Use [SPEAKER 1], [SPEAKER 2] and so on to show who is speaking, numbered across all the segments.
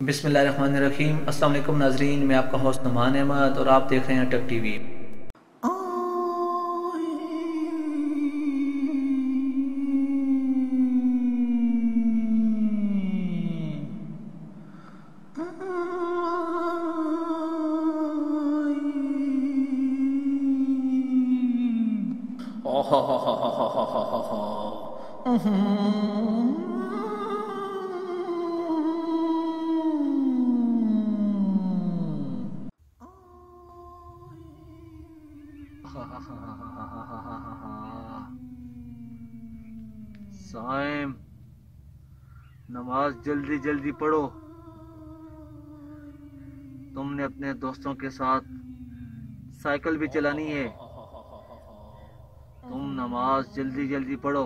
[SPEAKER 1] बिस्मिल्लाहिर्रहमानिर्रहीम। अस्सलाम वालेकुम नाजरीन, मैं आपका होस्ट नुमान अहमद और आप देख रहे हैं टेक टीवी।
[SPEAKER 2] साइम, नमाज जल्दी जल्दी पढ़ो। तुमने अपने दोस्तों के साथ साइकिल भी चलानी है। तुम नमाज जल्दी जल्दी पढ़ो।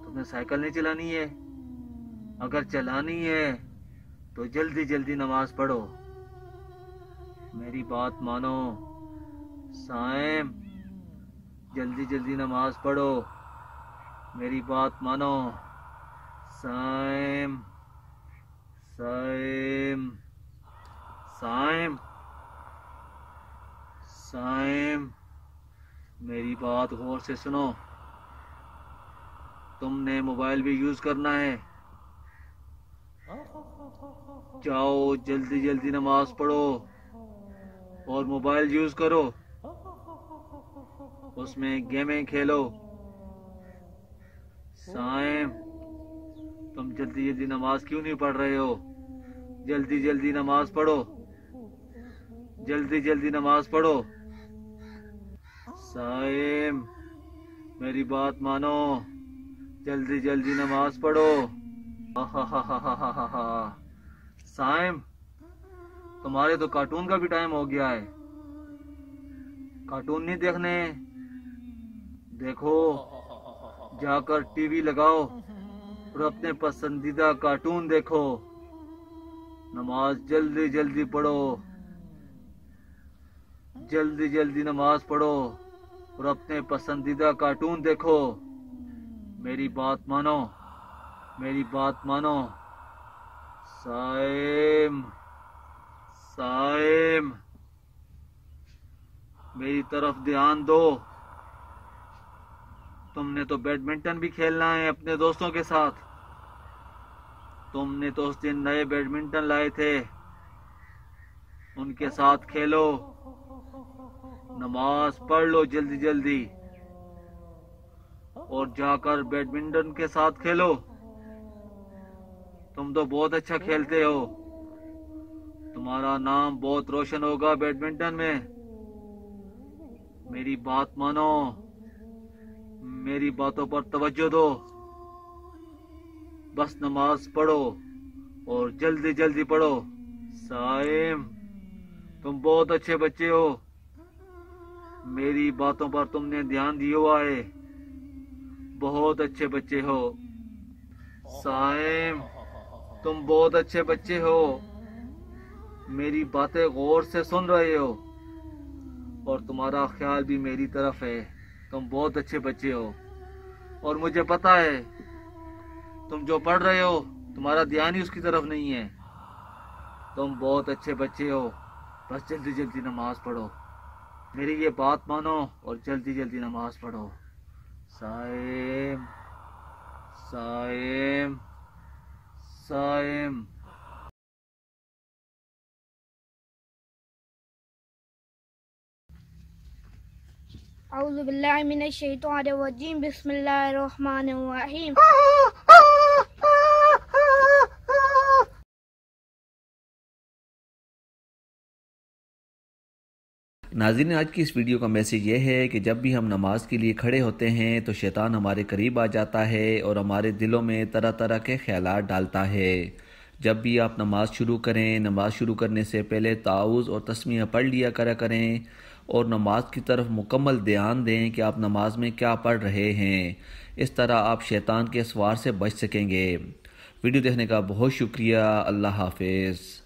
[SPEAKER 2] तुम्हें साइकिल नहीं चलानी है? अगर चलानी है तो जल्दी जल्दी नमाज पढ़ो। मेरी बात मानो साइम, जल्दी जल्दी नमाज पढ़ो। मेरी बात मानो साइम। साइम साइम साइम, मेरी बात गौर से सुनो। तुमने मोबाइल भी यूज करना है। जाओ जल्दी जल्दी नमाज पढ़ो और मोबाइल यूज करो, उसमें गेमें खेलो। साइम, तुम जल्दी जल्दी नमाज क्यों नहीं पढ़ रहे हो? जल्दी जल्दी नमाज पढ़ो, जल्दी जल्दी नमाज पढ़ो। साइम, मेरी बात मानो, जल्दी जल्दी नमाज पढ़ो। साइम, तुम्हारे तो कार्टून का भी टाइम हो गया है। कार्टून नहीं देखने? देखो, जाकर टीवी लगाओ और अपने पसंदीदा कार्टून देखो। नमाज जल्दी जल्दी पढ़ो, जल्दी जल्दी नमाज पढ़ो और अपने पसंदीदा कार्टून देखो। मेरी बात मानो, मेरी बात मानो। साइम, साइम, मेरी तरफ ध्यान दो। तुमने तो बैडमिंटन भी खेलना है अपने दोस्तों के साथ। तुमने तो उस दिन नए बैडमिंटन लाए थे, उनके साथ खेलो। नमाज पढ़ लो जल्दी जल्दी और जाकर बैडमिंटन के साथ खेलो। तुम तो बहुत अच्छा खेलते हो, तुम्हारा नाम बहुत रोशन होगा बैडमिंटन में। मेरी बात मानो, मेरी बातों पर तवज्जो दो। बस नमाज पढ़ो और जल्दी जल्दी पढ़ो। साइम, तुम बहुत अच्छे बच्चे हो, मेरी बातों पर तुमने ध्यान दिया हुआ है। बहुत अच्छे बच्चे हो। साइम, तुम बहुत अच्छे बच्चे हो, मेरी बातें गौर से सुन रहे हो और तुम्हारा ख्याल भी मेरी तरफ है। तुम बहुत अच्छे बच्चे हो और मुझे पता है तुम जो पढ़ रहे हो तुम्हारा ध्यान ही उसकी तरफ नहीं है। तुम बहुत अच्छे बच्चे हो, बस जल्दी जल्दी नमाज पढ़ो। मेरी ये बात मानो और जल्दी जल्दी नमाज पढ़ो। साइम, साइम, साइम।
[SPEAKER 3] औज़ु बिल्लाहि मिनश शैतानिर रजीम। बिस्मिल्लाहिर रहमानिर रहीम।
[SPEAKER 1] नाज़रीन, आज की इस वीडियो का मैसेज ये है कि जब भी हम नमाज के लिए खड़े होते हैं तो शैतान हमारे करीब आ जाता है और हमारे दिलों में तरह तरह के ख्यालात डालता है। जब भी आप नमाज शुरू करें, नमाज शुरू करने से पहले ताऊज़ और तस्मीह पढ़ लिया करें और नमाज की तरफ मुकम्मल ध्यान दें कि आप नमाज में क्या पढ़ रहे हैं। इस तरह आप शैतान के असवार से बच सकेंगे। वीडियो देखने का बहुत शुक्रिया। अल्लाह हाफिज़।